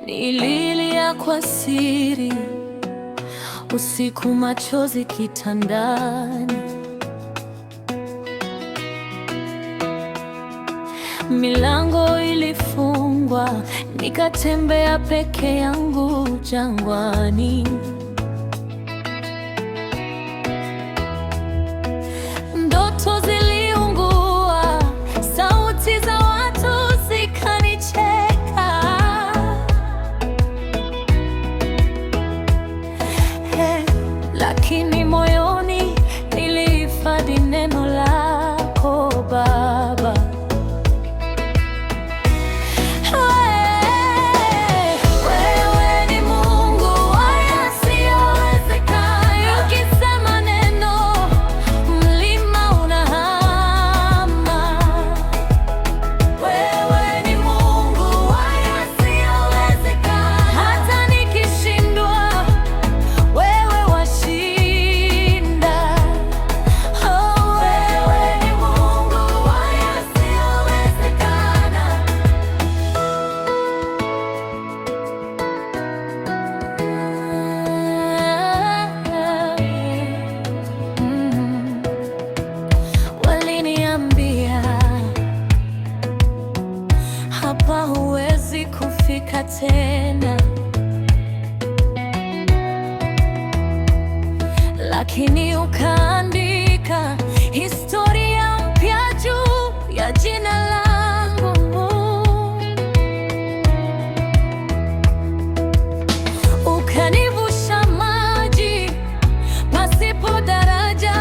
Nililia kwa siri usiku, machozi kitandani, milango ilifungwa, nikatembea peke yangu jangwani. Ndoto ziliungua, sauti za watu zikanicheka. Lakini moyoni nilihifadhi neno lako Baba. Hapa huwezi kufika tena, lakini ukaandika historia mpya juu ya jina langu. Ukanivusha maji pasipo daraja,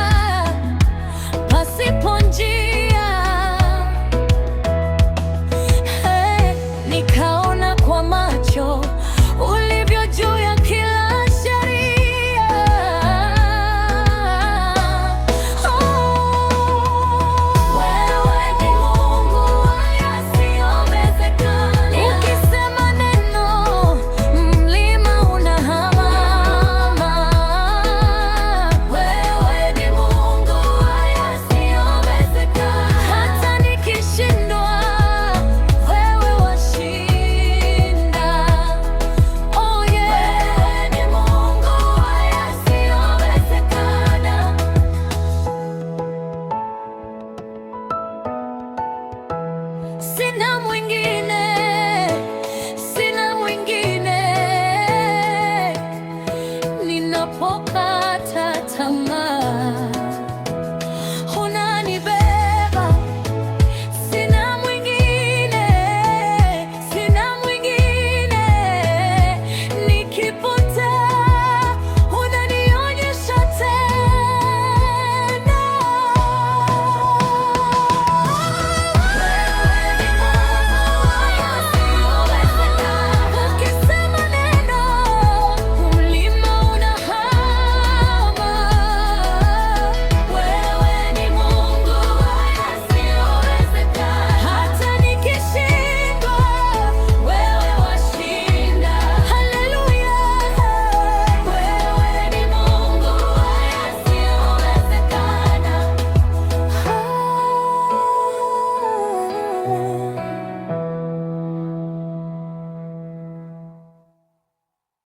pasipo njia. Nikaona kwa macho ulivyo juu ya kila sheria. Wewe ni Mungu wa yasiyowezekana. Ukisema neno, mlima unahama. Wewe ni Mungu wa yasiyowezekana. Hata nikishindwa, sina mwingine, sina mwingine. Ninapokata tamaa,